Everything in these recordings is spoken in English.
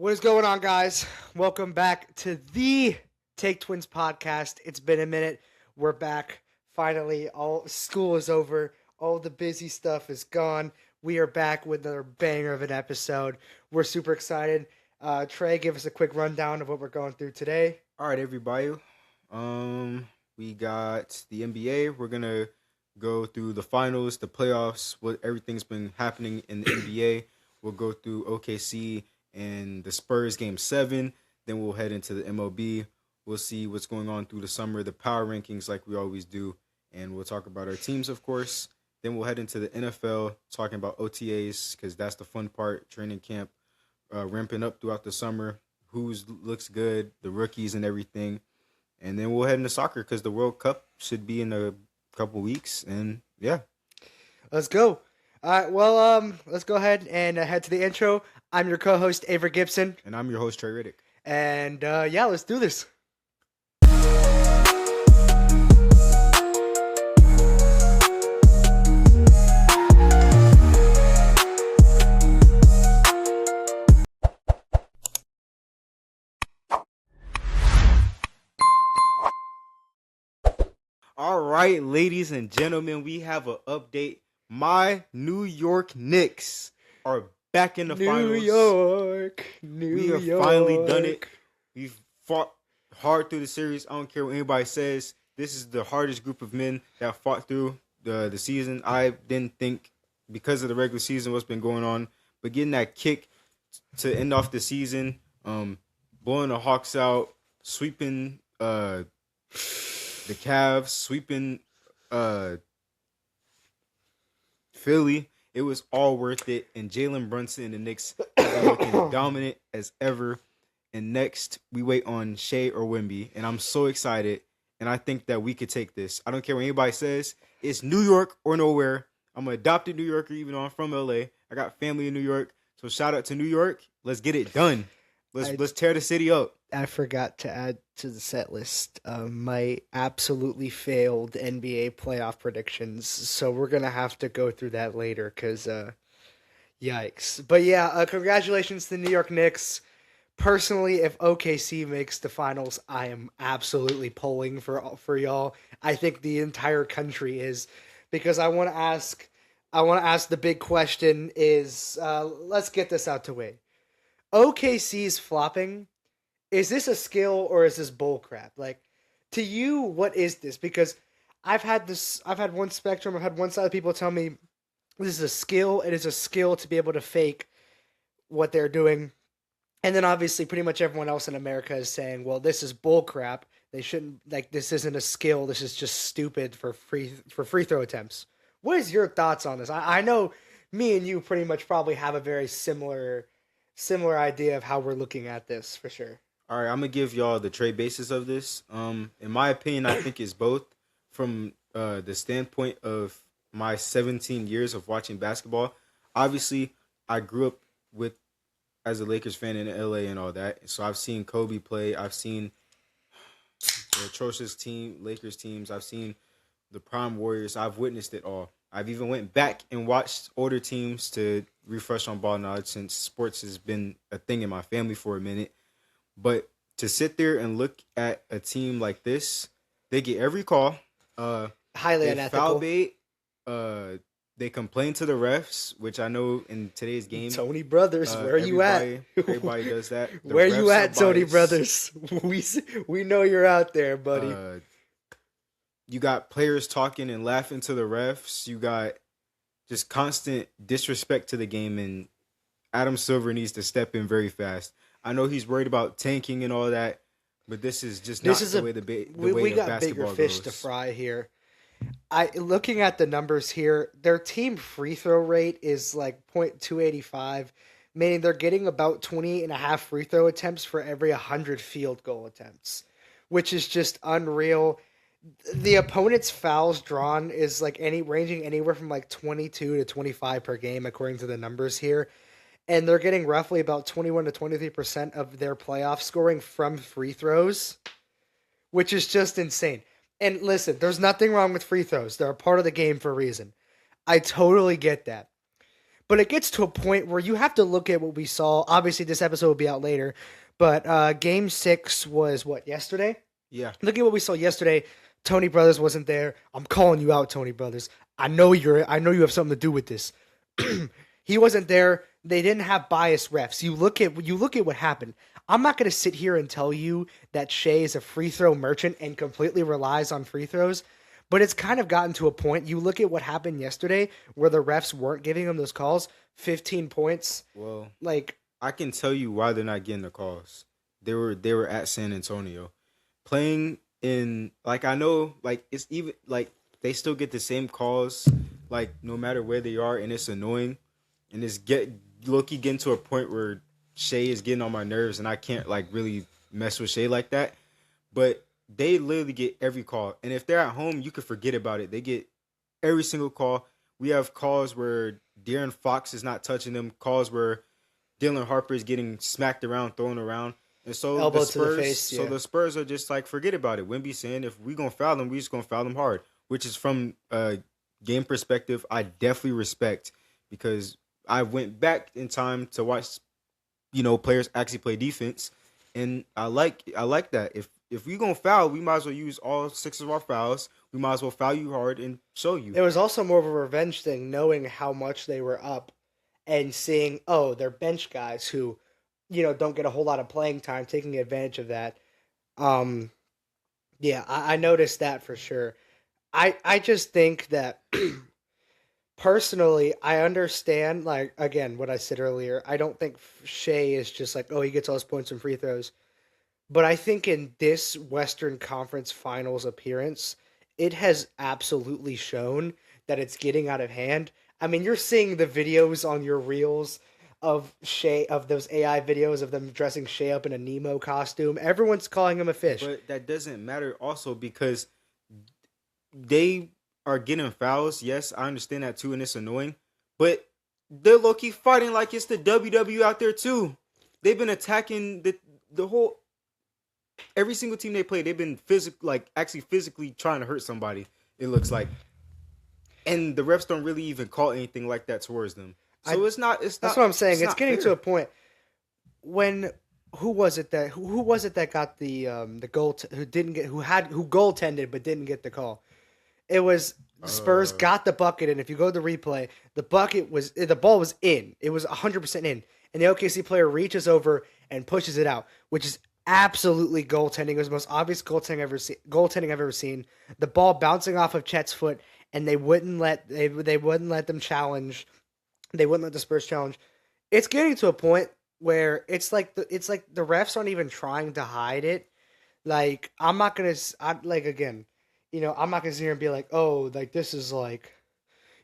What is going on, guys? Welcome back to the Take Twins podcast. It's been a minute. We're back. Finally, all school is over. All the busy stuff is gone. We are back with another banger of an episode. We're super excited. Trey, give us a quick rundown of what we're going through today. All right, everybody. We got the NBA. We're gonna go through the finals, the playoffs, what everything's been happening in the NBA. We'll go through OKC and the Spurs game 7. Then we'll head into the MLB. We'll see what's going on through the summer, the power rankings like we always do, and we'll talk about our teams, of course. Then we'll head into the NFL, talking about OTAs because that's the fun part. Training camp, ramping up throughout the summer. Who looks good, the rookies and everything. And then we'll head into soccer because the World Cup should be in a couple weeks. And yeah. Let's go. All right, well, let's go ahead and head to the intro. I'm your co-host, Avery Gibson. And I'm your host, Trey Riddick. And yeah, let's do this. All right, ladies and gentlemen, we have an update. My New York Knicks are back in the finals. We have finally done it. We've fought hard through the series. I don't care what anybody says. This is the hardest group of men that fought through the season. I didn't think, because of the regular season, what's been going on, but getting that kick to end off the season, blowing the Hawks out, sweeping the Cavs, sweeping Philly. It was all worth it. And Jalen Brunson and the Knicks are looking dominant as ever. And next, we wait on Shea or Wemby. And I'm so excited. And I think that we could take this. I don't care what anybody says. It's New York or nowhere. I'm an adopted New Yorker, even though I'm from LA. I got family in New York. So shout out to New York. Let's get it done. Let's tear the city up. I forgot to add to the set list my absolutely failed NBA playoff predictions. So we're going to have to go through that later because, yikes. But yeah, congratulations to the New York Knicks. Personally, if OKC makes the finals, I am absolutely pulling for y'all. I think the entire country is, because I want to ask the big question is, let's get this out the way. OKC's flopping. Is this a skill or is this bull crap? Like, to you, what is this? Because I've had one spectrum, I've had one side of people tell me this is a skill. It is a skill to be able to fake what they're doing. And then obviously pretty much everyone else in America is saying, well, this is bull crap. They shouldn't, like, this isn't a skill. This is just stupid for free throw attempts. What is your thoughts on this? I know me and you pretty much probably have a very similar idea of how we're looking at this for sure. All right, I'm going to give y'all the trade basis of this. In my opinion, I think it's both from the standpoint of my 17 years of watching basketball. Obviously, I grew up as a Lakers fan in LA and all that. So I've seen Kobe play. I've seen the atrocious Lakers teams. I've seen the Prime Warriors. I've witnessed it all. I've even went back and watched older teams to refresh on ball knowledge since sports has been a thing in my family for a minute. But to sit there and look at a team like this, they get every call. Highly unethical. Foul bait. They complain to the refs, which I know in today's game. Tony Brothers, where are you at? Everybody does that. Where you at, Tony Brothers? We know you're out there, buddy. You got players talking and laughing to the refs. You got just constant disrespect to the game, and Adam Silver needs to step in very fast. I know he's worried about tanking and all that, but this is just not the way we got basketball bigger fish goes. to fry here. Looking at the numbers here, their team free throw rate is like .285, meaning they're getting about 28.5 free throw attempts for every 100 field goal attempts, which is just unreal. The opponent's fouls drawn is like ranging anywhere from like 22 to 25 per game, according to the numbers here. And they're getting roughly about 21 to 23% of their playoff scoring from free throws, which is just insane. And listen, there's nothing wrong with free throws. They're a part of the game for a reason. I totally get that. but it gets to a point where you have to look at what we saw. Obviously, this episode will be out later, but Game 6 was what, yesterday? Yeah. Look at what we saw yesterday. Tony Brothers wasn't there. I'm calling you out, Tony Brothers. I know you have something to do with this. He wasn't there. They didn't have biased refs. You look at what happened. I'm not going to sit here and tell you that Shea is a free throw merchant and completely relies on free throws, but it's kind of gotten to a point. You look at what happened yesterday where the refs weren't giving him those calls, 15 points. Well, Like, I can tell you why they're not getting the calls. They were at San Antonio, playing in, like, I know, like, it's even like they still get the same calls, like, no matter where they are, and it's annoying, and it's Loki getting to a point where Shea is getting on my nerves, and I can't, like, really mess with Shea like that. But they literally get every call, and if they're at home, you could forget about it. They get every single call. We have calls where De'Aaron Fox is not touching them, calls where Dylan Harper is getting smacked around, thrown around. And so elbow to the face. So Yeah. the Spurs are just like, forget about it. Wemby saying, if we gonna foul them, we just gonna foul them hard. Which is, from a game perspective, I definitely respect, because I went back in time to watch, players actually play defense, and I like that. If we gonna foul, we might as well use all 6 of our fouls. We might as well foul you hard and show you. It was also more of a revenge thing, knowing how much they were up and seeing, oh, they're bench guys who, don't get a whole lot of playing time, taking advantage of that. Um, yeah, I noticed that for sure. I just think that personally, I understand, like, again, what I said earlier. I don't think Shea is just like, oh, he gets all his points and free throws. But I think in this Western Conference Finals appearance, it has absolutely shown that it's getting out of hand. I mean, you're seeing the videos on your reels of Shea, of those AI videos of them dressing Shea up in a Nemo costume. Everyone's calling him a fish. But that doesn't matter also, because they are getting fouls. Yes, I understand that too, and it's annoying. But they're low-key fighting like it's the WW out there too. They've been attacking the whole, every single team they play. They've been actually physically trying to hurt somebody, it looks like. And the refs don't really even call anything like that towards them. So it's not. That's what I'm saying. It's getting fair. to a point when who was it that got the goal who goaltended but didn't get the call? It was the Spurs got the bucket, and if you go to the replay, the ball was in. It was 100% in, and the OKC player reaches over and pushes it out, which is absolutely goaltending. It was the most obvious goaltending I've ever seen. The ball bouncing off of Chet's foot, and they wouldn't let them challenge. They wouldn't let the Spurs challenge. It's getting to a point where it's like the refs aren't even trying to hide it. Like, I'm not gonna again, I'm not gonna sit here and be like, oh, like, this is like,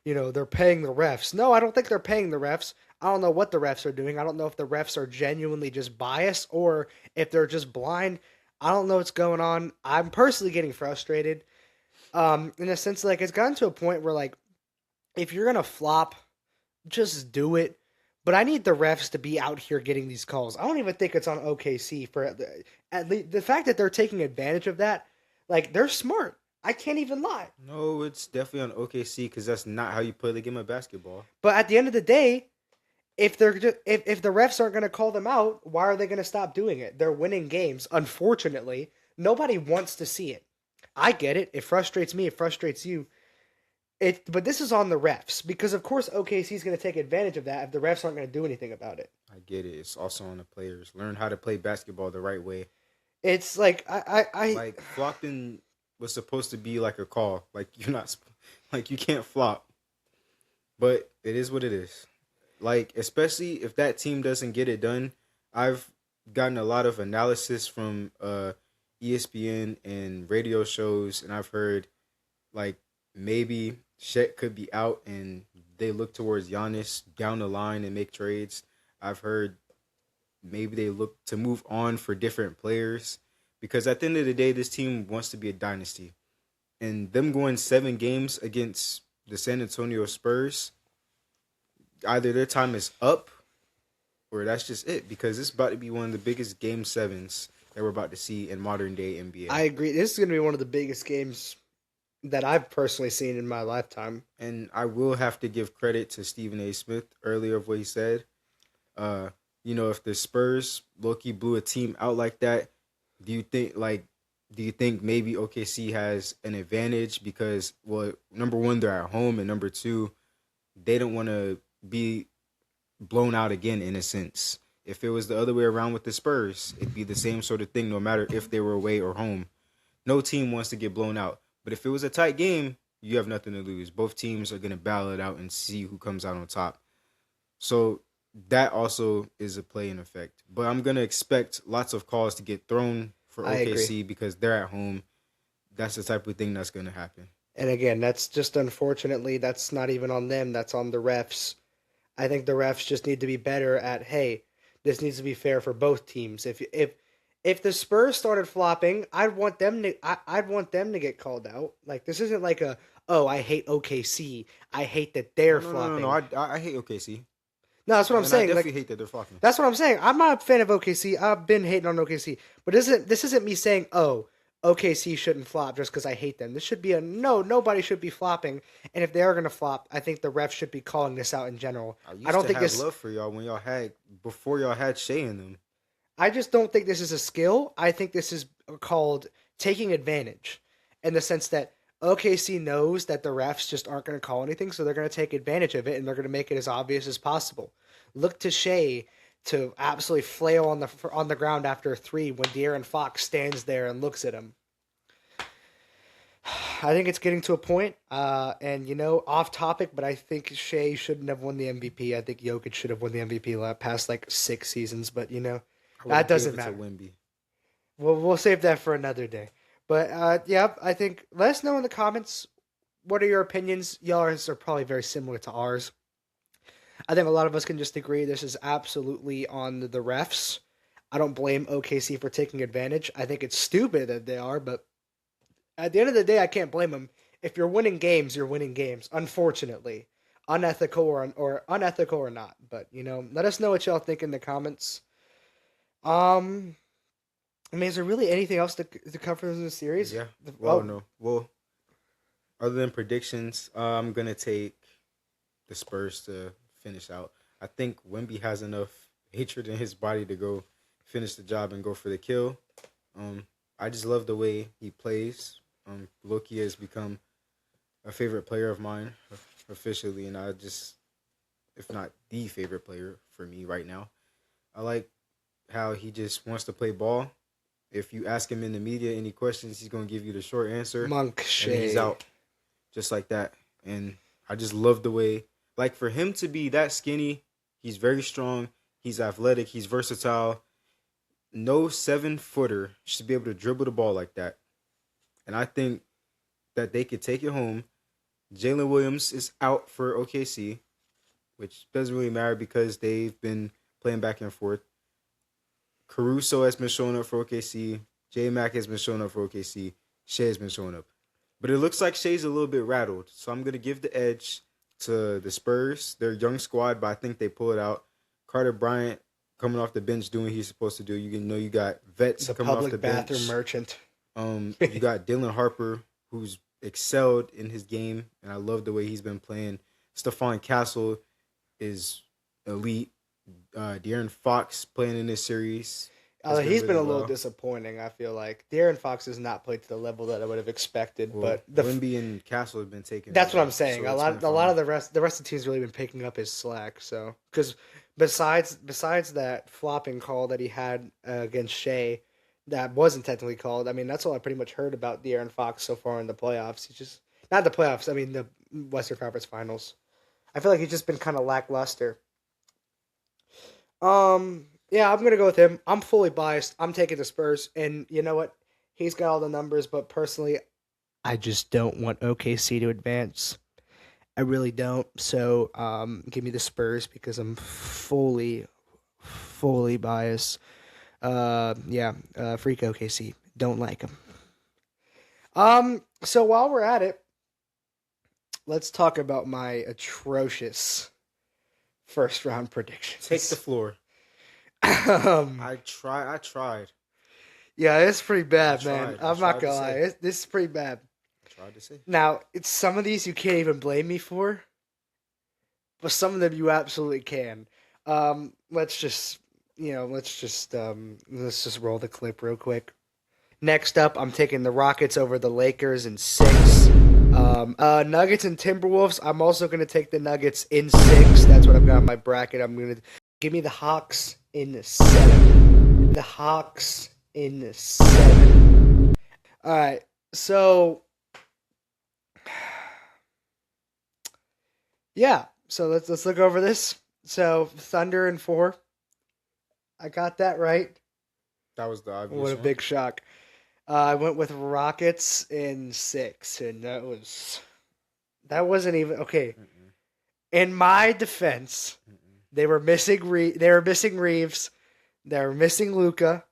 they're paying the refs. No, I don't think they're paying the refs. I don't know what the refs are doing. I don't know if the refs are genuinely just biased or if they're just blind. I don't know what's going on. I'm personally getting frustrated. In the sense, like, it's gotten to a point where, like, if you're gonna flop, just do it. But I need the refs to be out here getting these calls. I don't even think it's on OKC for at least the fact that they're taking advantage of that. Like, they're smart. I can't even lie. No, it's definitely on OKC, because that's not how you play the game of basketball. But at the end of the day, if if the refs aren't going to call them out, why are they going to stop doing it? They're winning games. Unfortunately, nobody wants to see it. I get it. It frustrates me. It frustrates you. But this is on the refs, because of course OKC is going to take advantage of that if the refs aren't going to do anything about it. I get it. It's also on the players. Learn how to play basketball the right way. It's like like, flopping was supposed to be like a call. Like, you're not, like, you can't flop. But it is what it is. Like, especially if that team doesn't get it done. I've gotten a lot of analysis from ESPN and radio shows, and I've heard, like, maybe Shet could be out and they look towards Giannis down the line and make trades. I've heard maybe they look to move on for different players, because at the end of the day, this team wants to be a dynasty. And them going 7 games against the San Antonio Spurs, either their time is up or that's just it, because it's about to be one of the biggest game 7s that we're about to see in modern day NBA. I agree. This is going to be one of the biggest games that I've personally seen in my lifetime. And I will have to give credit to Stephen A. Smith earlier of what he said. Uh, if the Spurs low-key blew a team out like that, do you think like do you think maybe OKC has an advantage because, well, number one, they're at home, and number two, they don't want to be blown out again in a sense. If it was the other way around with the Spurs, it'd be the same sort of thing no matter if they were away or home. No team wants to get blown out. But if it was a tight game, you have nothing to lose. Both teams are going to battle it out and see who comes out on top. So that also is a play in effect. But I'm going to expect lots of calls to get thrown for I agree. OKC because they're at home. That's the type of thing that's going to happen. And again, that's just unfortunately that's not even on them. That's on the refs. I think the refs just need to be better at, hey, this needs to be fair for both teams. If the Spurs started flopping, I'd want them to get called out. Like this isn't like a, oh, I hate OKC. I hate that Oh, they're no, no, no, no. flopping. I hate OKC. No, that's what I'm And I saying. definitely Like hate that they're flocking. that's what I'm saying. I'm not a fan of OKC. I've been hating on OKC, but this isn't me saying, oh, OKC shouldn't flop just because I hate them. This should be a no. Nobody should be flopping, and if they are gonna flop, I think the refs should be calling this out in general. I I used don't to think have this. love for y'all when y'all had before y'all had Shea in them. I just don't think this is a skill. I think this is called taking advantage, in the sense that OKC knows that the refs just aren't going to call anything, so they're going to take advantage of it and they're going to make it as obvious as possible. Look to Shea to absolutely flail on the ground after a three when De'Aaron Fox stands there and looks at him. I think it's getting to a point, and off topic, but I think Shea shouldn't have won the MVP. I think Jokic should have won the MVP past like 6 seasons, but I would that have gave doesn't it to matter. Wimby. We'll save that for another day. But yeah, I think let us know in the comments what are your opinions. Yours are probably very similar to ours. I think a lot of us can just agree this is absolutely on the refs. I don't blame OKC for taking advantage. I think it's stupid that they are, but at the end of the day, I can't blame them. If you're winning games, you're winning games. Unfortunately, unethical or not. But let us know what y'all think in the comments. Um, I mean, is there really anything else to cover in the series? Yeah. Well, Oh, no. Well, other than predictions, I'm gonna take the Spurs to finish out. I think Wemby has enough hatred in his body to go finish the job and go for the kill. Um, I just love the way he plays. Loki has become a favorite player of mine officially, and I just, if not the favorite player for me right now. I like how he just wants to play ball. If you ask him in the media any questions, he's gonna give you the short answer, Monk and then he's Shea. out just like that. And I just love the way, like for him to be that skinny, he's very strong, he's athletic, he's versatile. No 7-footer should be able to dribble the ball like that. And I think that they could take it home. Jalen Williams is out for OKC, which doesn't really matter because they've been playing back and forth. Caruso has been showing up for OKC. J Mac has been showing up for OKC. Shea has been showing up. But it looks like Shea's a little bit rattled. So I'm going to give the edge to the Spurs. They're a young squad, but I think they pull it out. Carter Bryant coming off the bench doing what he's supposed to do. You got vets The coming off the public bathroom bench. merchant. You got Dylan Harper, who's excelled in his game, and I love the way he's been playing. Stephon Castle is elite. De'Aaron Fox playing in this series has been He's been really a little well. disappointing. I feel like De'Aaron Fox has not played to the level that I would have expected. Well, But Wimby and Castle have been taking that's what over, I'm saying. so it's been A lot fine. of the rest of the team's really been picking up his slack. So because besides that flopping call that he had against Shea, that wasn't technically called. I mean, that's all I pretty much heard about De'Aaron Fox so far in the playoffs. He's just not the playoffs. I mean, the Western Conference Finals. I feel like he's just been kind of lackluster. Yeah, I'm gonna go with him. I'm fully biased. I'm taking the Spurs, and you know what? He's got all the numbers, but personally, I just don't want OKC to advance. I really don't. So, give me the Spurs because I'm fully biased. Yeah, freak OKC. Don't like them. So while we're at it, let's talk about my atrocious first round Take the predictions. floor. um, I tried. yeah, it's pretty I bad, man. tried. I I'm not tried to gonna lie. say. This is pretty bad. hard to say. Now, it's some of these you can't even blame me for, but some of them you absolutely can. Let's just let's just roll the clip real quick. Next up, I'm taking the Rockets over the Lakers in 6. Nuggets and Timberwolves. I'm also going to take the Nuggets in 6. That's what I've got in my bracket. I'm going to give me the Hawks in 7. The Hawks in 7. All right. So, yeah. So let's look over this. So Thunder in 4. I got that right. That was the obvious What a one. big shock. I went with Rockets in 6, and that wasn't even okay. Mm-mm. In my defense, Mm-mm. they were missing Reeves, they were missing Luka,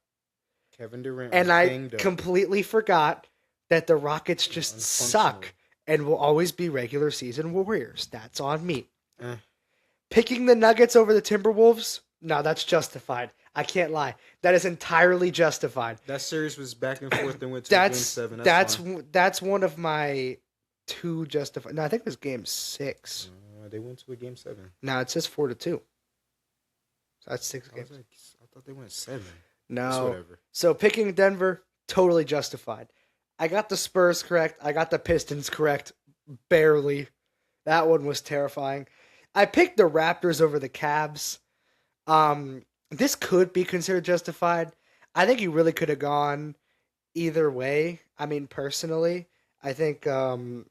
Kevin Durant and was I banged up. completely forgot that the Rockets just Unfunctional. suck and will always be regular season warriors. That's on me. Eh. Picking the Nuggets over the Timberwolves, no, that's justified. I can't lie. That is entirely justified. That series was back and forth and went to game 7. That's one of my 2 justified. No, I think it was game 6. They went to a game 7. No, it says 4-2. So that's 6 I games. thought they went 7. No. Whatever. So picking Denver, totally justified. I got the Spurs correct. I got the Pistons correct. Barely. That one was terrifying. I picked the Raptors over the Cavs. This could be considered justified. I think you really could have gone either way. I mean, personally, I think they're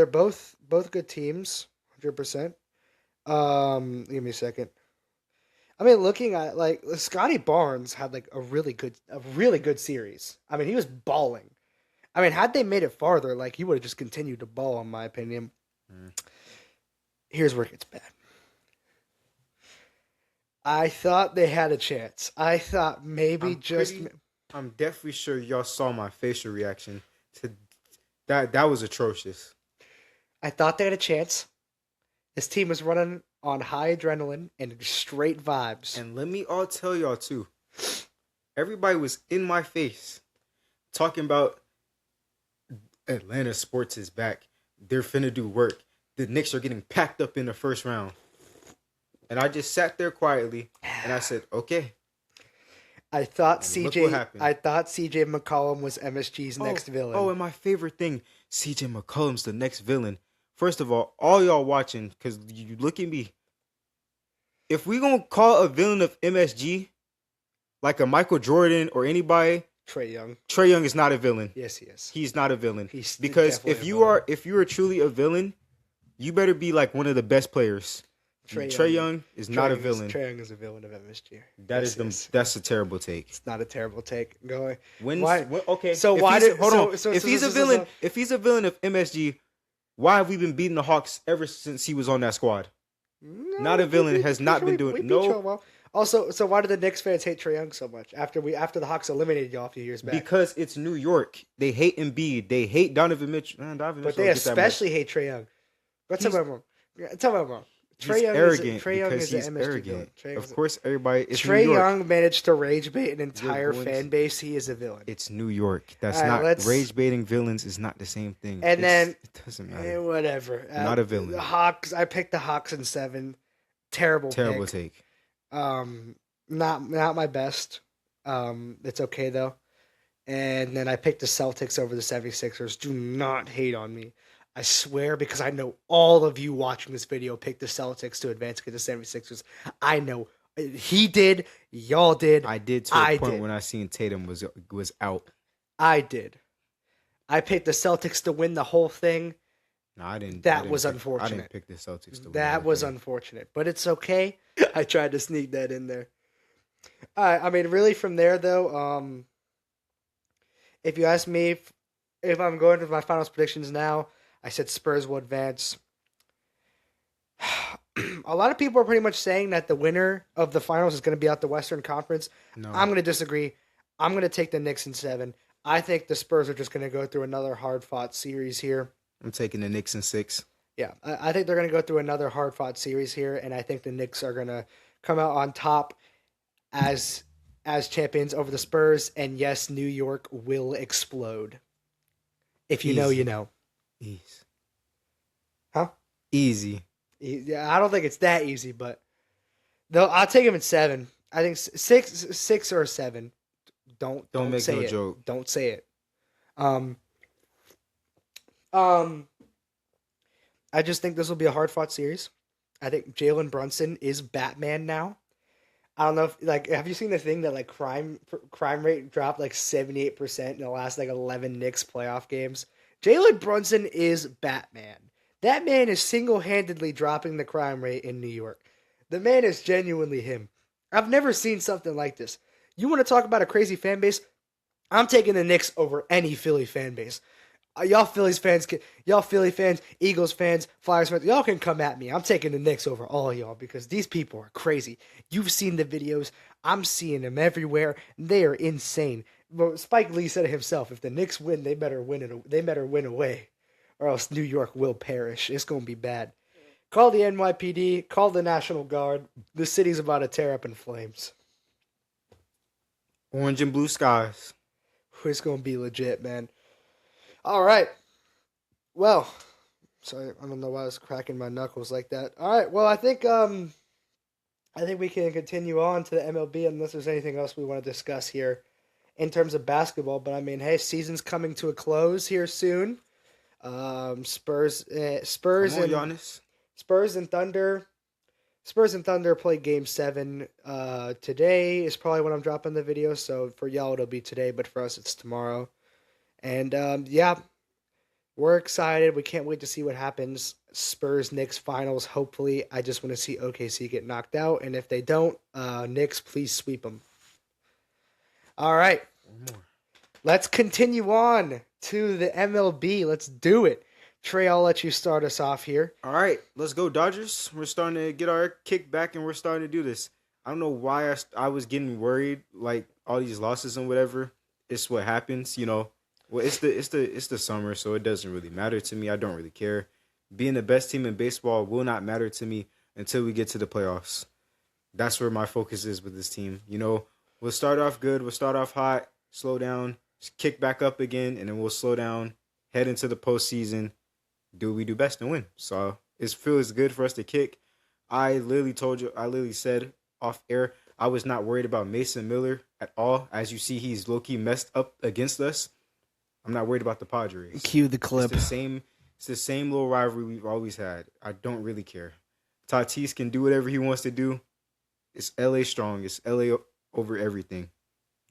both good teams, 100%. Give me a second. I mean, looking at like Scotty Barnes had like a really good series. I mean, he was balling. I mean, had they made it farther, like he would have just continued to ball, in my opinion. Here's where it gets bad. I thought they had a chance. I thought maybe I'm definitely sure y'all saw my facial reaction to that. That was atrocious. I thought they had a chance. This team was running on high adrenaline and straight vibes. And let me all tell y'all too. Everybody was in my face talking about Atlanta sports is back. They're finna do work. The Knicks are getting packed up in the first round. And I just sat there quietly and I said, okay. I thought Look what happened. CJ McCollum was MSG's next villain. Oh, and my favorite thing, CJ McCollum's the next villain. First of all y'all watching, because you look at me. If we gonna call a villain of MSG like a Michael Jordan or anybody, Trae Young. Trae Young is not a villain. Yes, he is. He's not a villain. He's because definitely if you are truly a villain, you better be like one of the best players. Trae Young is not a villain. Trae Young is a villain of MSG. That's a terrible take. It's not a terrible take. Go ahead. Okay. So if he's a villain of MSG, why have we been beating the Hawks ever since he was on that squad? No, not a villain has not been doing no. Well. Also, so why do the Knicks fans hate Trae Young so much after the Hawks eliminated y'all a few years back? Because it's New York. They hate Embiid. They hate Donovan Mitchell. But they especially hate Trae Young. Tell me I'm wrong. Trae Young is an MSG villain. Of course, everybody. Trae Young managed to rage bait an entire fan base. He is a villain. It's New York. That's not rage baiting villains is not the same thing. And then it doesn't matter. Whatever. Not a villain. The Hawks. I picked the Hawks in 7. Terrible take. Not my best. It's okay though. And then I picked the Celtics over the 76ers. Do not hate on me. I swear, because I know all of you watching this video picked the Celtics to advance against the 76ers. I know he did. Y'all did. I did to a point when I seen Tatum was out. I did. I picked the Celtics to win the whole thing. No, I didn't. That was unfortunate. I didn't pick the Celtics to win. That was unfortunate, but it's okay. I tried to sneak that in there. I mean, really, from there though, if you ask me if I'm going to my finals predictions now, I said Spurs will advance. A lot of people are pretty much saying that the winner of the finals is going to be out the Western Conference. No. I'm going to disagree. I'm going to take the Knicks in 7. I think the Spurs are just going to go through another hard-fought series here. I'm taking the Knicks in 6. Yeah, I think they're going to go through another hard-fought series here, and I think the Knicks are going to come out on top as champions over the Spurs, and yes, New York will explode. If you know, you Easy. know. Easy. Huh? Easy. Yeah, I don't think it's that easy, but though I'll take him in 7. I think six or 7. Don't Don't don't make say no it. joke. Don't say it. Um um I just think this will be a hard fought series. I think Jalen Brunson is Batman now. I don't know if like have you seen the thing that like crime rate dropped like 78% in the last like 11 Knicks playoff games? Jalen Brunson is Batman. That man is single-handedly dropping the crime rate in New York. The man is genuinely him. I've never seen something like this. You want to talk about a crazy fan base? I'm taking the Knicks over any Philly fan base. Y'all Philly fans, Eagles fans, Flyers fans, y'all can come at me. I'm taking the Knicks over all of y'all because these people are crazy. You've seen the videos. I'm seeing them everywhere. They are insane. But Spike Lee said it himself. If the Knicks win, they better win it. They better win away, or else New York will perish. It's gonna be bad. Call the NYPD. Call the National Guard. The city's about to tear up in flames. Orange and blue skies. It's gonna be legit, man. All right. Well, sorry, I don't know why I was cracking my knuckles like that. All right. Well, I think we can continue on to the MLB unless there's anything else we want to discuss here in terms of basketball. But I mean, hey, season's coming to a close here soon. Come on, Giannis. Spurs and Thunder. Spurs and Thunder play Game 7 today. Is probably when I'm dropping the video. So for y'all it'll be today, but for us it's tomorrow. And yeah, we're excited. We can't wait to see what happens. Spurs Knicks finals. Hopefully, I just want to see OKC get knocked out, and if they don't, Knicks please sweep them. All right, One more. let's continue on to the MLB. Let's do it. Trey, I'll let you start us off here. All right, let's go, Dodgers. We're starting to get our kick back, and we're starting to do this. I don't know why I was getting worried, like all these losses and whatever. It's what happens, you know. Well, it's the summer, so it doesn't really matter to me. I don't really care. Being the best team in baseball will not matter to me until we get to the playoffs. That's where my focus is with this team. You know, we'll start off good, we'll start off hot, slow down, kick back up again, and then we'll slow down, head into the postseason, do what we do best and win. So it feels good for us to kick. I literally said off air, I was not worried about Mason Miller at all. As you see, he's low key messed up against us. I'm not worried about the Padres. Cue the clip. It's the same little rivalry we've always had. I don't really care. Tatis can do whatever he wants to do. It's LA strong. It's LA over everything.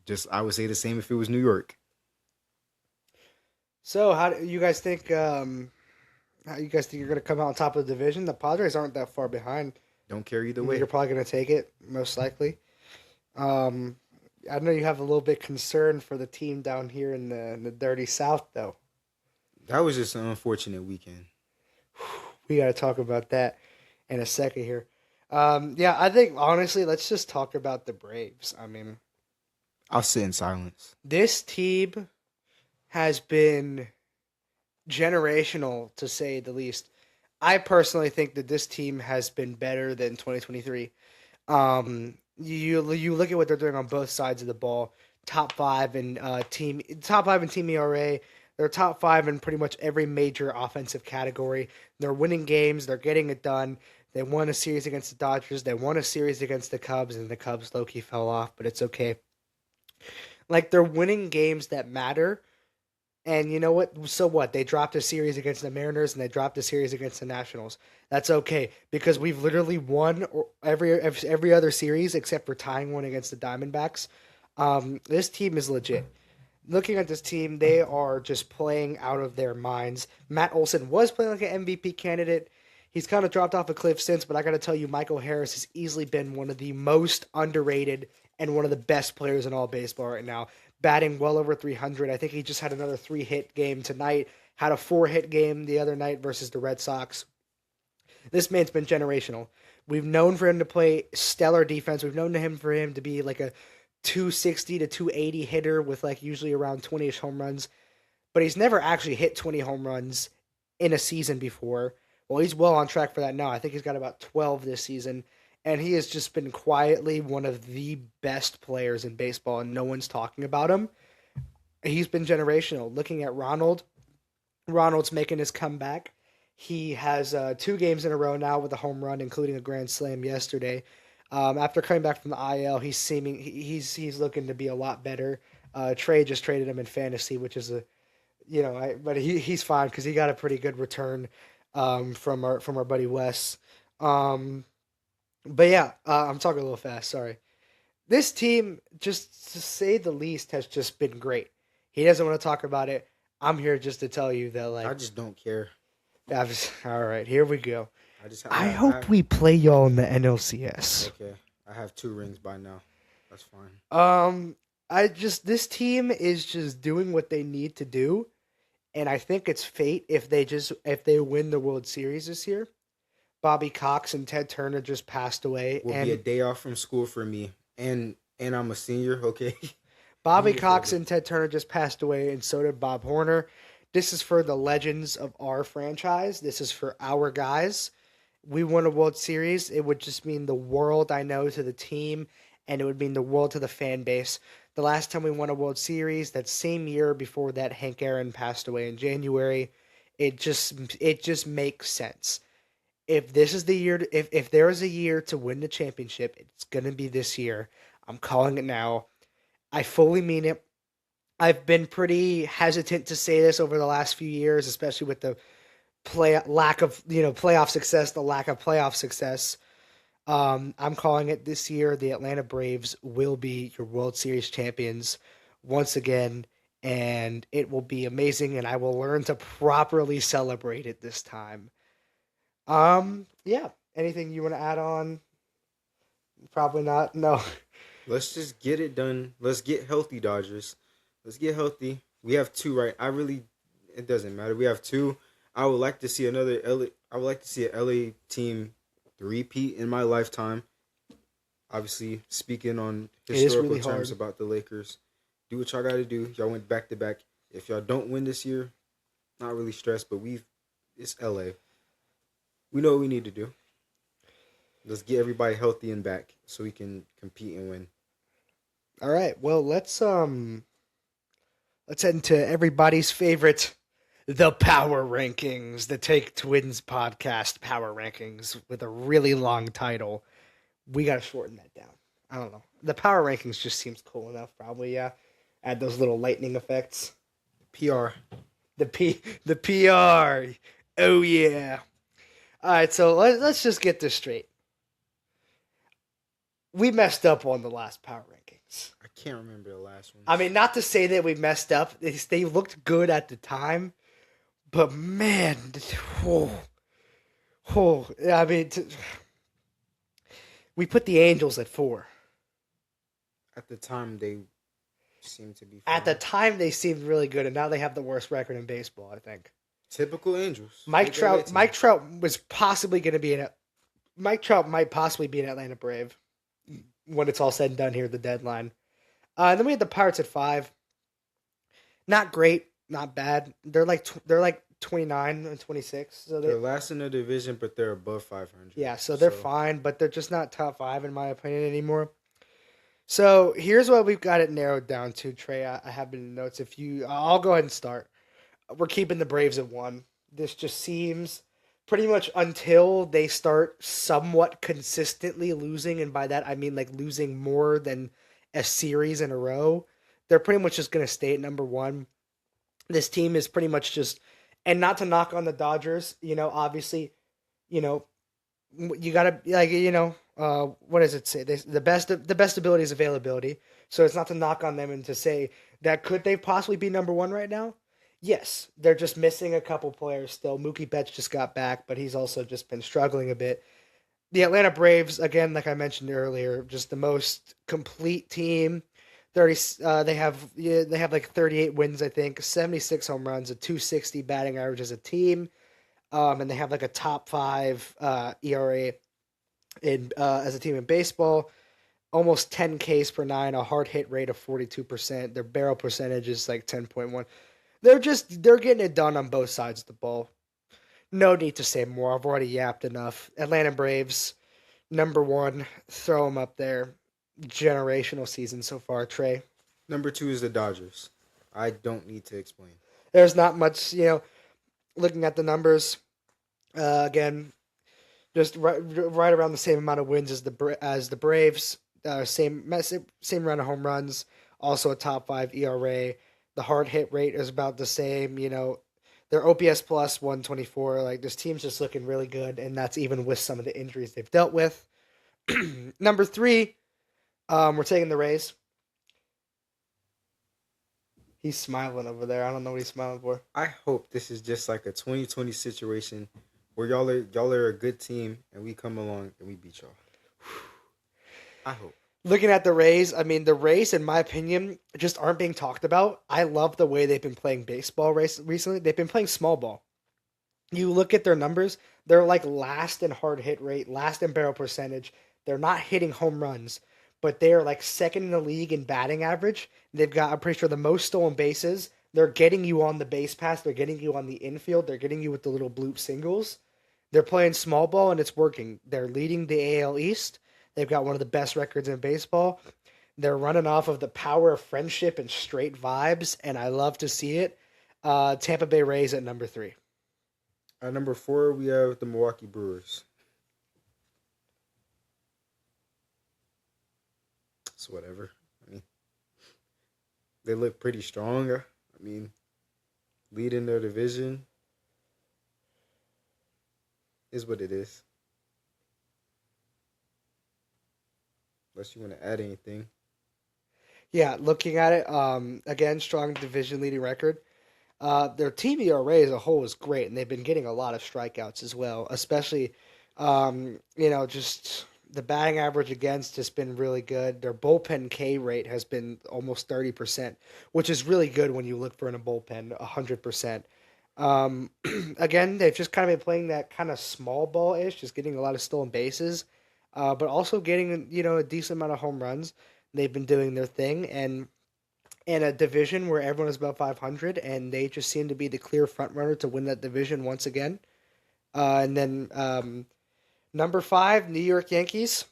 Just I would say the same if it was New York. So, how do you guys think? How you guys think you're going to come out on top of the division? The Padres aren't that far behind. Don't care either I mean, way. you're probably going to take it, most likely. Um, I know you have a little bit concern for the team down here in the dirty South, though. That was just an unfortunate weekend. We got to talk about that in a second here. Yeah, I think honestly, let's just talk about the Braves. I mean, I'll sit in silence. this team has been generational to say the least. I personally think that this team has been better than 2023. You look at what they're doing on both sides of the ball. Top five in team ERA. They're top 5 in pretty much every major offensive category. They're winning games. They're getting it done. They won a series against the Dodgers. They won a series against the Cubs, and the Cubs low-key fell off, but it's okay. Like, they're winning games that matter. And you know what? So what? They dropped a series against the Mariners and they dropped a series against the Nationals. That's okay because we've literally won every other series except for tying one against the Diamondbacks. This team is legit. Looking at this team, they are just playing out of their minds. Matt Olson was playing like an MVP candidate. He's kind of dropped off a cliff since, but I got to tell you, Michael Harris has easily been one of the most underrated and one of the best players in all baseball right now. Batting well over 300. I think he just had another 3-hit game tonight. Had a 4-hit game the other night versus the Red Sox. This man's been generational. We've known for him to play stellar defense. We've known for him to be like a 260 to 280 hitter with like usually around 20-ish home runs. But he's never actually hit 20 home runs in a season before. Well, he's well on track for that now. I think he's got about 12 this season. And he has just been quietly one of the best players in baseball, and no one's talking about him. He's been generational. Looking at Ronald, Ronald's making his comeback. He has 2 games in a row now with a home run, including a grand slam yesterday. After coming back from the IL, he's looking to be a lot better. Trey just traded him in fantasy, which is but he's fine because he got a pretty good return from our buddy Wes. Um, but yeah, I'm talking a little fast. Sorry. This team, just to say the least, has just been great. He doesn't want to talk about it. I'm here just to tell you that, I like, just don't care. all right, here we go. I just I hope we play y'all in the NLCS. okay. I have 2 rings by now. That's fine. Um, this team is just doing what they need to do, and I think it's fate if they win the World Series this year. Bobby Cox and Ted Turner just passed away, Will be a and day off from school for me, and I'm a senior. Okay. Bobby Move Cox further. and Ted Turner just passed away, and so did Bob Horner. This is for the legends of our franchise. This is for our guys. We won a World Series. It would just mean the world, I know, to the team, and it would mean the world to the fan base. The last time we won a World Series, that same year before that, Hank Aaron passed away in January. It just makes sense. If this is the year, if there is a year to win the championship, it's gonna be this year. I'm calling it now. I fully mean it. I've been pretty hesitant to say this over the last few years, especially with the lack of playoff success, the lack of playoff success. I'm calling it this year. The Atlanta Braves will be your World Series champions once again, and it will be amazing. And I will learn to properly celebrate it this time. Yeah. Anything you want to add on? Probably not. No. Let's just get it done. Let's get healthy, Dodgers. Let's get healthy. We have 2, right? It doesn't matter. We have 2. I would like to see another LA. I would like to see an LA team repeat in my lifetime. Obviously, speaking on It is historical really terms hard. about the Lakers, do what y'all got to do. Y'all went back to back. If y'all don't win this year, not really stressed, but it's LA. We know what we need to do. Let's get everybody healthy and back so we can compete and win. All right. Well, let's head into everybody's favorite, the Power Rankings, the Take Twins podcast Power Rankings with a really long title. We got to shorten that down. I don't know. The Power Rankings just seems cool enough, probably, yeah. Add those little lightning effects. PR. The PR. Oh, yeah. All right, so let's just get this straight. We messed up on the last Power Rankings. I can't remember the last one. I mean, not to say that we messed up. They looked good at the time, but man, I mean, we put the Angels at 4. At the time, they seemed to be fine. At the time, they seemed really good, and now they have the worst record in baseball. I think Typical Angels. Mike Big LA Trout. team. Mike Trout was possibly going to be Mike Trout might possibly be an Atlanta Brave when it's all said and done here at the deadline. And then we had the Pirates at 5. Not great, not bad. They're like 29 and 26. So They're last in the division, but they're above 500. yeah, so they're fine, but they're just not top 5 in my opinion anymore. So here's what we've got it narrowed down to, Trey. I have been in notes. I'll go ahead and start. We're keeping the Braves at 1. This just seems pretty much until they start somewhat consistently losing, and by that I mean like losing more than a series in a row. They're pretty much just going to stay at number 1. This team is pretty much just, and not to knock on the Dodgers, obviously, you know, you gotta like, what does it say? The best ability is availability. So it's not to knock on them and to say that could they possibly be number 1 right now? Yes, they're just missing a couple players still. Mookie Betts just got back, but he's also just been struggling a bit. The Atlanta Braves, again, like I mentioned earlier, just the most complete team. 30. They have like 38 wins, I think, 76 home runs, a 260 batting average as a team, and they have like a top 5 ERA in as a team in baseball. Almost 10 Ks per nine, a hard hit rate of 42%. Their barrel percentage is like 10.1. They're getting it done on both sides of the ball. No need to say more. I've already yapped enough. Atlanta Braves, number 1. Throw them up there. Generational season so far, Trey. Number 2 is the Dodgers. I don't need to explain. There's not much, looking at the numbers, again, just right around the same amount of wins as the Braves. Same amount of home runs. Also a top five ERA. The hard hit rate is about the same. Their OPS plus 124. Like this team's just looking really good, and that's even with some of the injuries they've dealt with. Number three, we're taking the Rays. He's smiling over there. I don't know what he's smiling for. I hope this is just like a 2020 situation where y'all are a good team and we come along and we beat y'all. I hope. Looking at the Rays, I mean, the Rays, in my opinion, just aren't being talked about. I love the way they've been playing baseball recently. They've been playing small ball. You look at their numbers, they're like last in hard hit rate, last in barrel percentage. They're not hitting home runs, but they are like second in the league in batting average. They've got, I'm pretty sure, the most stolen bases. They're getting you on the base pass. They're getting you on the infield. They're getting you with the little bloop singles. They're playing small ball and it's working. They're leading the AL East. They've got one of the best records in baseball. They're running off of the power of friendship and straight vibes, and I love to see it. Tampa Bay Rays at number three. At number 4, we have the Milwaukee Brewers. It's whatever. I mean, they look pretty strong. I mean, leading their division is what it is. Unless you want to add anything. Yeah, looking at it, again, strong division leading record. Their team ERA as a whole is great, and they've been getting a lot of strikeouts as well. Especially, just the batting average against has been really good. Their bullpen K rate has been almost 30%, which is really good when you look for in a bullpen 100%. Um, again, they've just kind of been playing that kind of small ball ish, just getting a lot of stolen bases, but also getting a decent amount of home runs. They've been doing their thing, and in a division where everyone is about 500, and they just seem to be the clear front runner to win that division once again. And then number five, New York Yankees.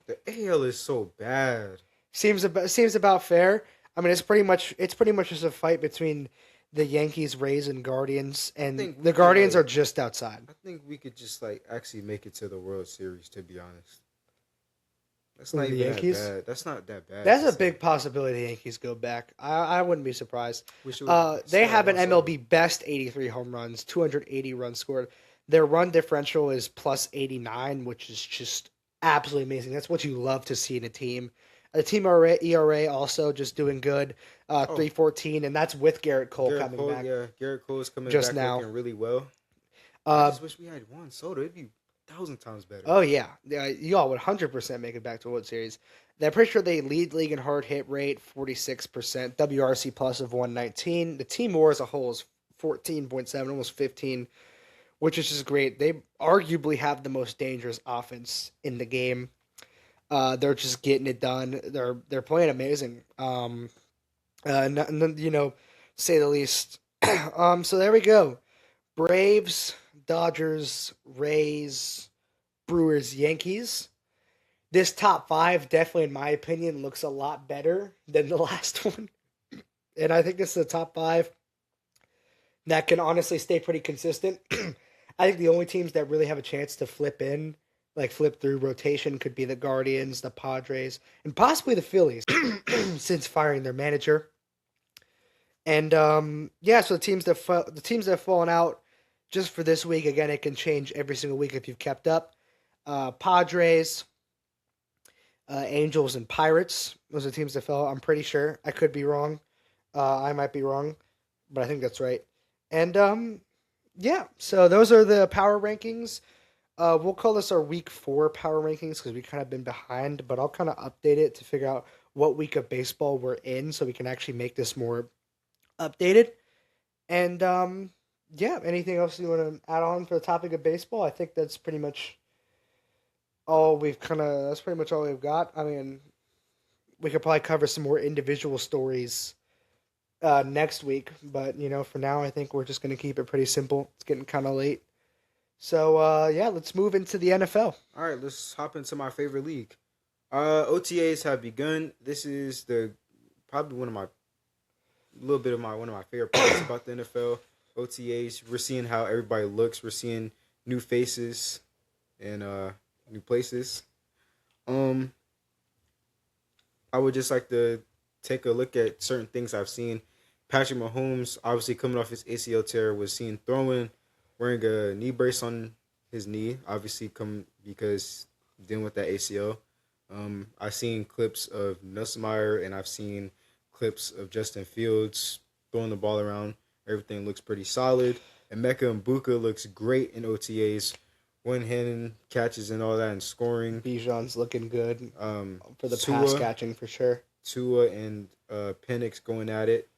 The AL is so bad. Seems about fair. I mean, it's pretty much just a fight between the Yankees, Rays, and Guardians, I and think we the could Guardians are just outside. I think we could just like actually make it to the World Series. To be honest, that's Who, not the even that Yankees? bad. That's not that bad. That's to a say. big possibility. The Yankees go back. I wouldn't be surprised. Wish it would They still have an lost MLB best 83 home runs, 280 runs scored. Their run differential is plus 89, which is just absolutely amazing. That's what you love to see in a team. The team ERA also just doing good, Oh, 3.14, and that's with Garrett Cole Garrett coming Cole. back Yeah, Garrett Cole's coming just back now. looking really well. I Uh, just wish we had Juan Soto. It'd be 1,000 times better. oh yeah, y'all would 100% make it back to World Series. They're pretty sure they lead league in hard hit rate, 46%, WRC plus of 119. The team WAR as a whole is 14.7, almost 15, which is just great. They arguably have the most dangerous offense in the game. They're just getting it done. They're playing amazing. And then, say the least. So there we go. Braves, Dodgers, Rays, Brewers, Yankees. This top five definitely, in my opinion, looks a lot better than the last one. And I think this is a top five that can honestly stay pretty consistent. I think the only teams that really have a chance to flip through rotation, could be the Guardians, the Padres, and possibly the Phillies, since firing their manager. And yeah, so the teams that have fallen out just for this week. Again, it can change every single week if you've kept up. Padres, Angels, and Pirates. Those are the teams that fell. I'm pretty sure. I could be wrong. I might be wrong, but I think that's right. And yeah, so those are the power rankings. We'll call this our week 4 power rankings because we kind of been behind, but I'll kind of update it to figure out what week of baseball we're in so we can actually make this more updated. And yeah, anything else you want to add on for the topic of baseball? I think that's pretty much all we've got. I mean, we could probably cover some more individual stories next week, but for now, I think we're just going to keep it pretty simple. It's getting kind of late. So yeah, let's move into the NFL. All right, let's hop into my favorite league. OTAs have begun. This is the probably one of my favorite parts about the NFL. OTAs. We're seeing how everybody looks. We're seeing new faces and new places. Um, I would just like to take a look at certain things I've seen. Patrick Mahomes, obviously coming off his ACL tear, was seen throwing, wearing a knee brace on his knee. Obviously, come because dealing with that ACL. I've seen clips of Nussmeier and I've seen clips of Justin Fields throwing the ball around. Everything looks pretty solid. And Mecca Mbuka looks great in OTAs, one-handed catches and all that, and scoring. Bijan's looking good for the pass Tua, catching for sure. Tua and Penix going at it.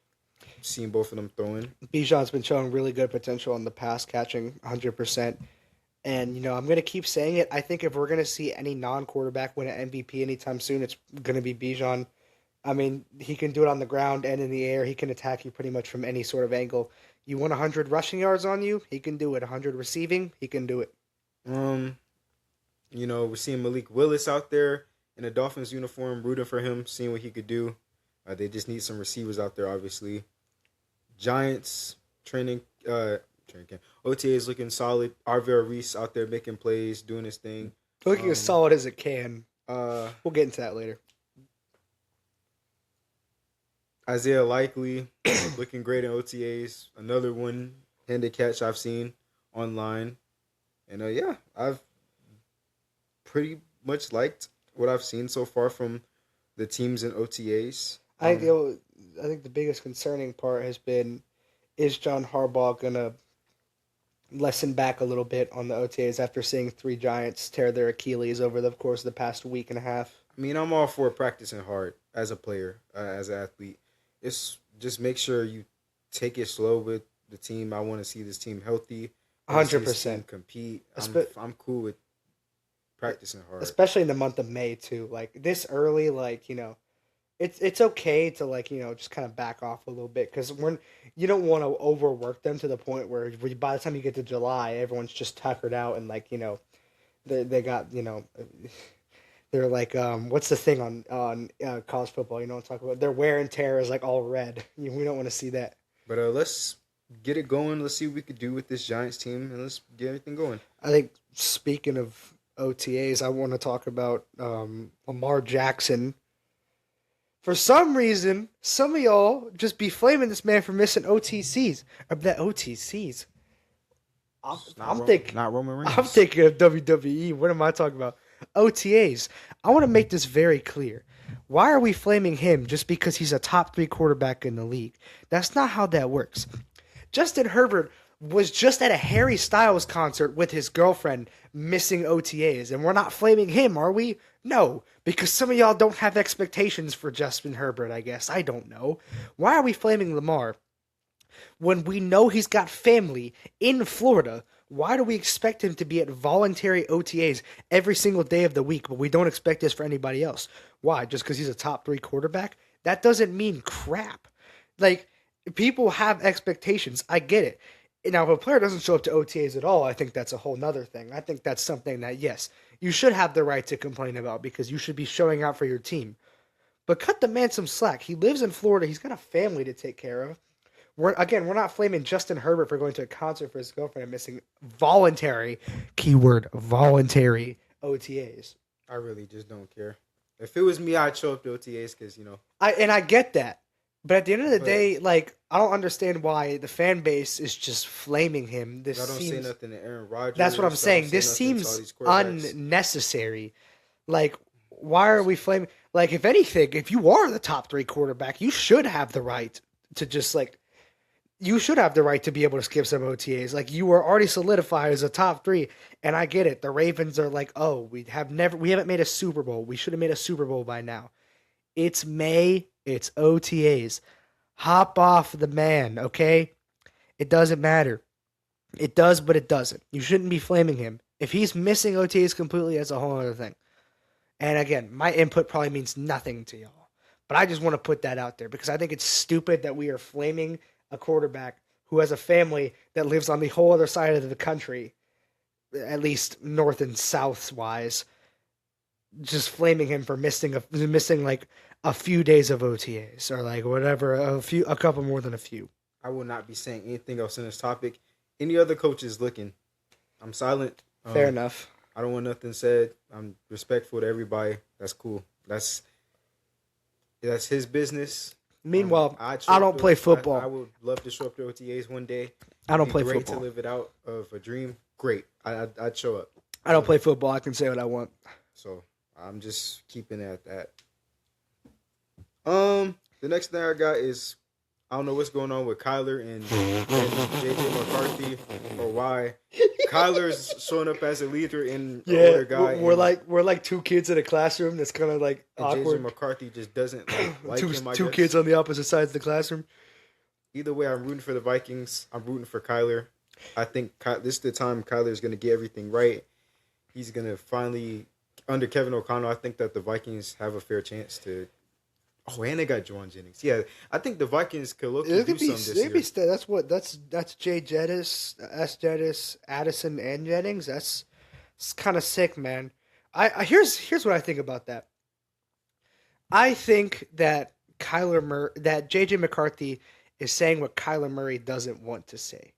Seen both of them throwing. Bijan's been showing really good potential on the pass catching, 100%. And, I'm going to keep saying it. I think if we're going to see any non-quarterback win an MVP anytime soon, it's going to be Bijan. I mean, he can do it on the ground and in the air. He can attack you pretty much from any sort of angle. You want 100 rushing yards on you? He can do it. 100 receiving? He can do it. We're seeing Malik Willis out there in a Dolphins uniform, rooting for him, seeing what he could do. They just need some receivers out there, obviously. Giants training camp. OTA is looking solid. Arvell Reese out there making plays, doing his thing. Looking as solid as it can. We'll get into that later. Isaiah Likely looking great in OTAs. Another one-handed catch I've seen online. And I've pretty much liked what I've seen so far from the teams in OTAs. I think the biggest concerning part has been, is John Harbaugh going to lessen back a little bit on the OTAs after seeing 3 Giants tear their Achilles over the course of the past week and a half? I mean, I'm all for practicing hard as a player, as an athlete. It's just make sure you take it slow with the team. I want to see this team healthy. 100% compete. I'm cool with practicing hard, especially in the month of May too. Like this early, it's okay to just kind of back off a little bit because you don't want to overwork them to the point where by the time you get to July, everyone's just tuckered out and they got they're like what's the thing on college football? You know what I'm talking about? Their wear and tear is like all red. We don't want to see that. But let's get it going. Let's see what we could do with this Giants team, and let's get everything going. I think speaking of OTAs, I want to talk about Lamar Jackson. For some reason, some of y'all just be flaming this man for missing OTCs. OTCs. Not Roman Reigns. I'm thinking of WWE. What am I talking about? OTAs. I want to make this very clear. Why are we flaming him just because he's a top 3 quarterback in the league? That's not how that works. Justin Herbert was just at a Harry Styles concert with his girlfriend missing OTAs, and we're not flaming him, are we? No, because some of y'all don't have expectations for Justin Herbert, I guess. I don't know. Why are we flaming Lamar? When we know he's got family in Florida, why do we expect him to be at voluntary OTAs every single day of the week, but we don't expect this for anybody else? Why? Just because he's a top 3 quarterback? That doesn't mean crap. People have expectations. I get it. Now, if a player doesn't show up to OTAs at all, I think that's a whole nother thing. I think that's something that, yes, you should have the right to complain about because you should be showing out for your team. But cut the man some slack. He lives in Florida. He's got a family to take care of. We're not flaming Justin Herbert for going to a concert for his girlfriend and missing voluntary, keyword, voluntary OTAs. I really just don't care. If it was me, I'd show up to OTAs because, I get that. But at the end of the day, I don't understand why the fan base is just flaming him. I don't say nothing to Aaron Rodgers. That's what I'm saying. This seems unnecessary. Why are we flaming? If anything, if you are the top 3 quarterback, you should have the right to just you should have the right to be able to skip some OTAs. You were already solidified as a top 3, and I get it. The Ravens are we haven't made a Super Bowl. We should have made a Super Bowl by now. It's May. It's OTAs. Hop off the man, okay? It doesn't matter. It does, but it doesn't. You shouldn't be flaming him. If he's missing OTAs completely, that's a whole other thing. And again, my input probably means nothing to y'all. But I just want to put that out there because I think it's stupid that we are flaming a quarterback who has a family that lives on the whole other side of the country, at least north and south wise, just flaming him for missing a few days of OTAs or whatever, a couple more than a few. I will not be saying anything else in this topic. Any other coaches looking, I'm silent. Fair enough. I don't want nothing said. I'm respectful to everybody. That's cool. That's his business. Meanwhile, I'd I show up don't play I football. would love to show up to OTAs one day. I don't It'd play be great football. to live it out of a dream. Great. I'd show up. I don't play football. I can say what I want. So I'm just keeping it at that. The next thing I got is I don't know what's going on with Kyler and JJ McCarthy or why Kyler's showing up as a leader in an older guy. We're like two kids in a classroom. That's kind of like and awkward. JJ McCarthy just doesn't like him. I Two guess. kids on the opposite sides of the classroom. Either way, I'm rooting for the Vikings. I'm rooting for Kyler. I think this is the time Kyler's going to get everything right. He's going to finally, under Kevin O'Connell, I think that the Vikings have a fair chance to. Oh, and they got Juwan Jennings. Yeah, I think the Vikings could look to do something this year. That's Jay Jettis, S Jettis, Addison, and Jennings. That's kind of sick, man. Here's what I think about that. I think that that JJ McCarthy is saying what Kyler Murray doesn't want to say.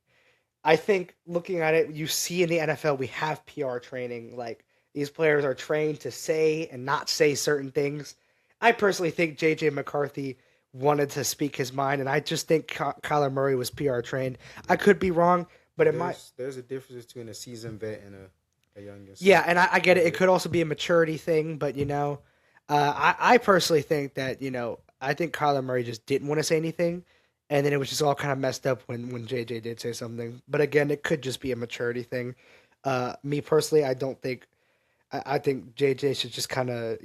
I think looking at it, you see in the NFL we have PR training. Like these players are trained to say and not say certain things. I personally think J.J. McCarthy wanted to speak his mind, and I just think Kyler Murray was PR trained. I could be wrong, but there's a difference between a seasoned vet and a youngest. Yeah, and I get it. It could also be a maturity thing, but I personally think that I think Kyler Murray just didn't want to say anything, and then it was just all kind of messed up when J.J. did say something. But again, it could just be a maturity thing. Me personally, I don't think. I think J.J. should just kind of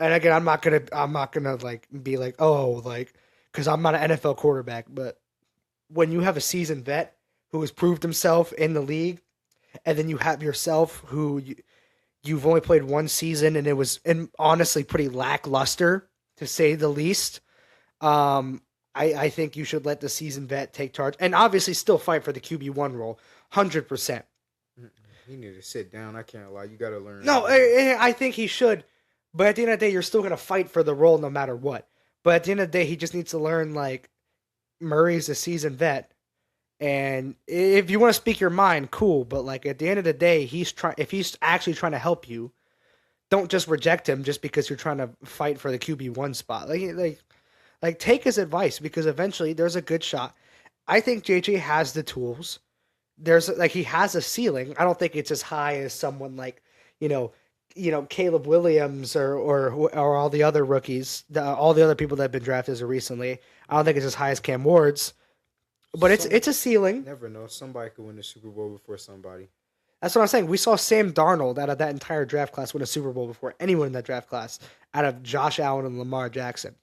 And again, I'm not gonna like be like, oh, like, because I'm not an NFL quarterback. But when you have a seasoned vet who has proved himself in the league, and then you have yourself who you've only played one season, and it was honestly pretty lackluster to say the least. I think you should let the seasoned vet take charge, and obviously still fight for the QB1 role, 100%. He need to sit down. I can't lie. You got to learn. No, I think he should. But at the end of the day, you're still going to fight for the role no matter what. But at the end of the day, he just needs to learn, like, Murray's a seasoned vet. And if you want to speak your mind, cool. But, like, at the end of the day, if he's actually trying to help you, don't just reject him just because you're trying to fight for the QB1 spot. Like take his advice, because eventually there's a good shot. I think JJ has the tools. He has a ceiling. I don't think it's as high as someone like, Caleb Williams or all the other rookies, all the other people that have been drafted as of recently. I don't think it's as high as Cam Ward's, but it's a ceiling. Never know. Somebody could win the Super Bowl before somebody. That's what I'm saying. We saw Sam Darnold out of that entire draft class win a Super Bowl before anyone in that draft class, out of Josh Allen and Lamar Jackson.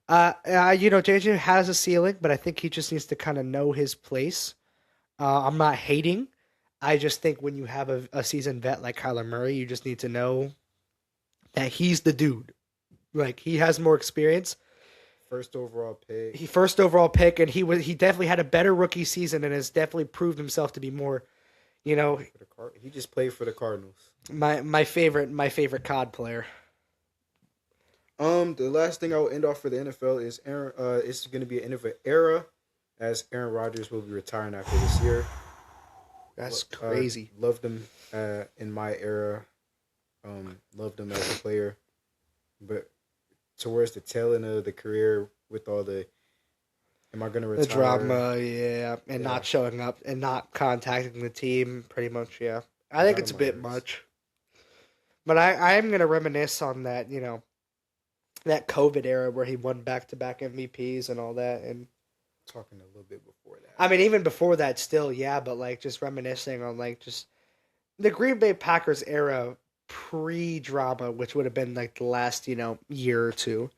JJ has a ceiling, but I think he just needs to kind of know his place. I'm not hating. I just think when you have a seasoned vet like Kyler Murray, you just need to know that he's the dude. Like, he has more experience. First overall pick, and he definitely had a better rookie season and has definitely proved himself to be more, He just played for the Cardinals. My favorite COD player. The last thing I will end off for the NFL is it's going to be an NFL era, as Aaron Rodgers will be retiring after this year. That's crazy. Loved him in my era. Loved him as a player, but towards the tail end of the career, with all the, am I going to retire? The drama, yeah, and not showing up and not contacting the team, pretty much, yeah. I think it's a bit much. But I am going to reminisce on that, that COVID era where he won back-to-back MVPs and all that, and talking a little bit before that. I mean, even before that, still, yeah, but like just reminiscing on like just the Green Bay Packers era pre-drama, which would have been like the last year or two.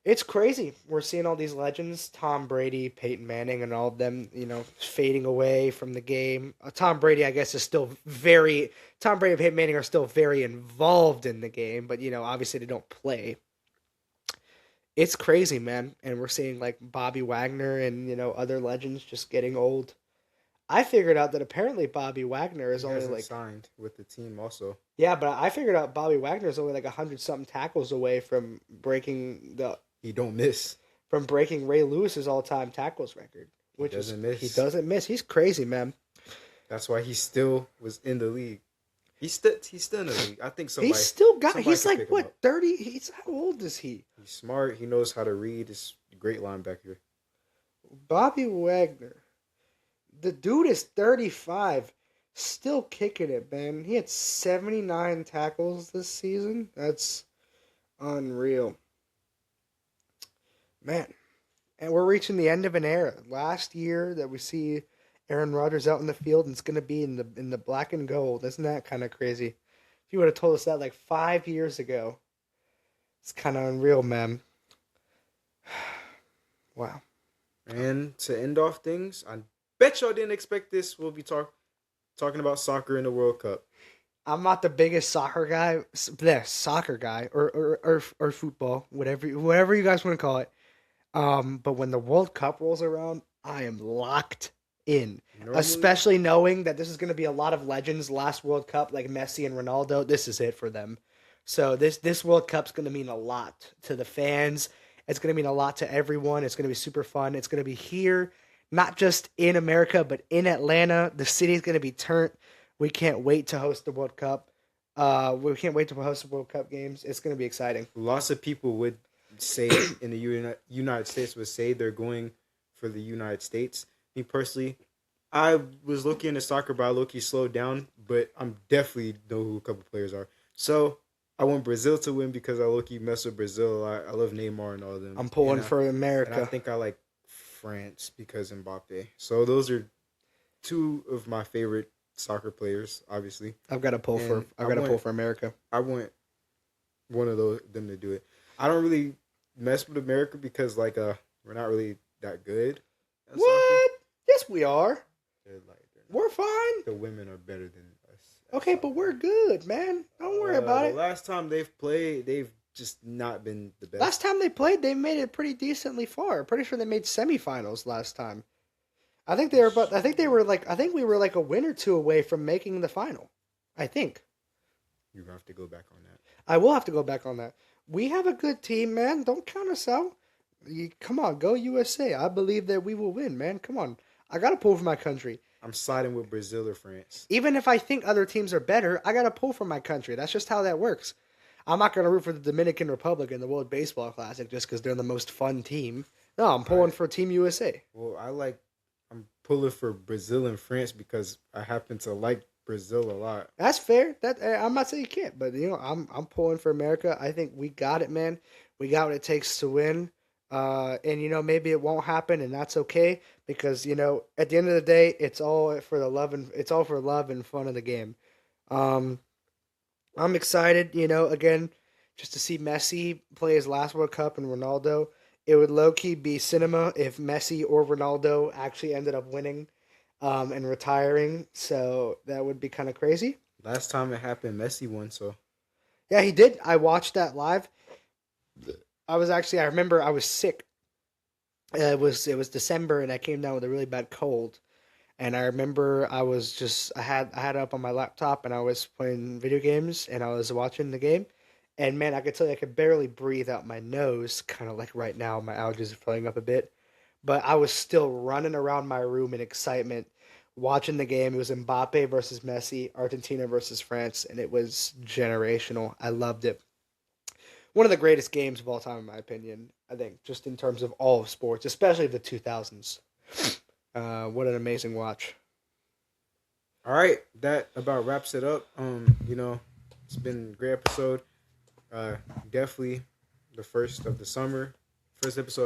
It's crazy. We're seeing all these legends, Tom Brady, Peyton Manning, and all of them, fading away from the game. Tom Brady, I guess, Tom Brady and Peyton Manning are still very involved in the game, but, obviously they don't play. It's crazy, man. And we're seeing, like, Bobby Wagner and, other legends just getting old. I figured out that apparently Bobby Wagner is only, like... signed with the team also. Yeah, but I figured out Bobby Wagner is only, like, 100-something tackles away from breaking the... He don't miss. from breaking Ray Lewis's all-time tackles record, He which is doesn't he miss. doesn't miss. He's crazy, man. That's why he still was in the league. He's still in the league. I think He's still got. somebody He's could like pick him what up. 30? He's how old is he? He's smart. He knows how to read. He's a great linebacker. Bobby Wagner. The dude is 35, still kicking it, man. He had 79 tackles this season. That's unreal, man. And we're reaching the end of an era. Last year that we see Aaron Rodgers out in the field and it's gonna be in the black and gold. Isn't that kind of crazy? If you would have told us that like 5 years ago, it's kind of unreal, man. Wow. And to end off things, I bet y'all didn't expect this. We'll be talking about soccer in the World Cup. I'm not the biggest soccer guy, or football, whatever you guys want to call it. But when the World Cup rolls around, I am locked in. Normally, Especially knowing that this is going to be a lot of legends. Last World Cup, like Messi and Ronaldo, this is it for them. So this World Cup's going to mean a lot to the fans. It's going to mean a lot to everyone. It's going to be super fun. It's going to be here, not just in America, but in Atlanta. The city's going to be turned. We can't wait to host the World Cup. We can't wait to host the World Cup games. It's going to be exciting. lots of people would say in the United States would say they're going for the United States. Me personally, I was looking into soccer, but I low-key slowed down. But I'm definitely know who a couple players are. So I want Brazil to win because I low-key mess with Brazil. I love Neymar and all of them. I'm pulling for And I America. think I like France because Mbappe. So those are two of my favorite soccer players, obviously. And I've got to pull for America. I want one of them to do it. I don't really mess with America because we're not really that good at soccer. What? Yes, we are. They're not. We're fine. The women are better than us. At Okay, but soccer. we're good, man. Don't worry about The it. last time they've played, they've just not been the best. Last time they played, they made it pretty decently far. Pretty sure they made semifinals last time. I think they were, but I think they were like, I think we were like a win or two away from making the final. I think. You're gonna have to go back on that. I will have to go back on that. We have a good team, man. Don't count us out. Come on, go USA. I believe that we will win, man. Come on. I gotta pull for my country. I'm siding with Brazil or France. Even if I think other teams are better, I gotta pull for my country. That's just how that works. I'm not gonna root for the Dominican Republic in the World Baseball Classic just because they're the most fun team. No, I'm All pulling right. for Team USA. Well, I'm pulling for Brazil and France because I happen to like Brazil a lot. That's fair. That I'm not saying you can't, but I'm pulling for America. I think we got it, man. We got what it takes to win. And maybe it won't happen, and that's okay because at the end of the day, it's all for the love and it's all for love and fun of the game. Um, I'm excited, again, just to see Messi play his last World Cup and Ronaldo. It would low key be cinema if Messi or Ronaldo actually ended up winning, and retiring. So that would be kind of crazy. Last time it happened, Messi won. So Yeah, he did. I watched that live. I remember I was sick. It was December and I came down with a really bad cold. And I remember I had it up on my laptop and I was playing video games and I was watching the game. And man, I could tell you I could barely breathe out my nose, kind of like right now my allergies are flaring up a bit. But I was still running around my room in excitement watching the game. It was Mbappe versus Messi, Argentina versus France, and it was generational. I loved it. One of the greatest games of all time, in my opinion. I think, just in terms of all of sports, especially the 2000s. What an amazing watch. all right, that about wraps it up. It's been a great episode. Uh, Definitely the first episode of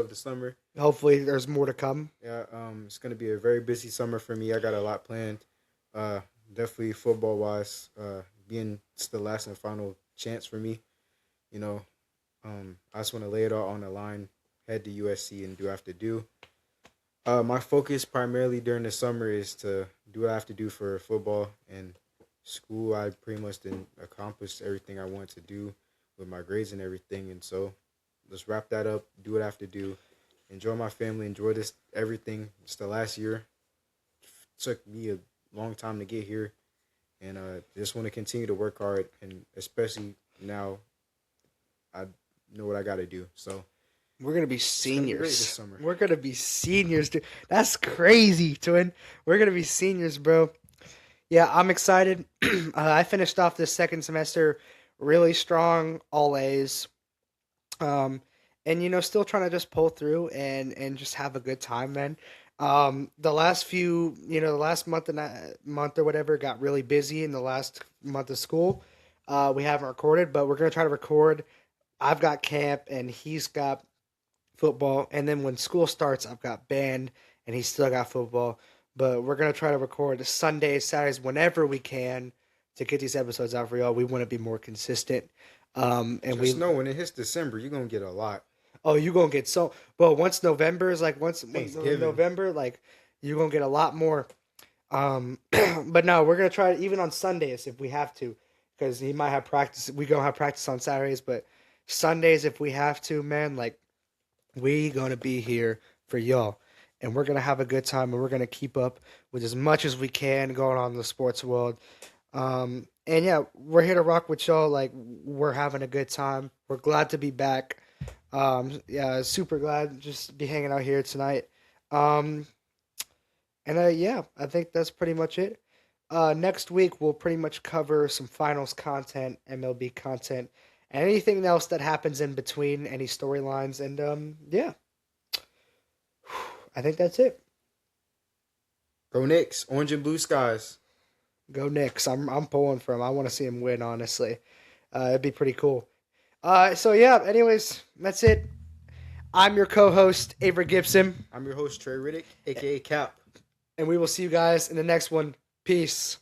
the summer. Hopefully, there's more to come. Yeah, it's gonna be a very busy summer for me. I got a lot planned. Uh, Definitely football wise, being it's the last and final chance for me. You know, I just want to lay it all on the line, head to USC and do what I have to do. My focus primarily during the summer is to do what I have to do for football and school. I pretty much didn't accomplish everything I wanted to do with my grades and everything, and so let's wrap that up. Do what I have to do. Enjoy my family. Enjoy this everything. It's the last year. Took me a long time to get here, and just want to continue to work hard, and especially now, I know what I got to do. So We're gonna be It's gonna be great this seniors. summer. We're gonna be seniors, dude. That's crazy, twin. We're gonna be seniors, bro. Yeah, I'm excited. I finished off this second semester really strong, all A's. Um, and still trying to just pull through and just have a good time, man. The last few, the last month or whatever got really busy in the last month of school. We haven't recorded, but we're gonna try to record. I've got camp and he's got football, and then when school starts, I've got band and he's still got football. But we're gonna try to record Sundays, Saturdays, whenever we can to get these episodes out for y'all. We want to be more consistent. And Just we know when it hits December, you're gonna get a lot. Oh, you gonna get so well once November is like once Thanksgiving. November, like you're gonna get a lot more. But no, we're gonna try it even on Sundays if we have to, because he might have practice. We gonna have practice on Saturdays, but Sundays if we have to, man, like we gonna be here for y'all, and we're gonna have a good time, and we're gonna keep up with as much as we can going on in the sports world. And yeah, we're here to rock with y'all. Like we're having a good time. We're glad to be back. Yeah, super glad just be hanging out here tonight. Um, and yeah, I think that's pretty much it. Next week we'll pretty much cover some finals content, MLB content, and anything else that happens in between, any storylines, and yeah, I think that's it. Go Knicks, orange and blue skies. Go Knicks. I'm pulling for him. I want to see him win. Honestly, it'd be pretty cool. So yeah. Anyways, that's it. I'm your co-host Avery Gibson, I'm your host Trey Riddick, aka Cap. and we will see you guys in the next one. Peace.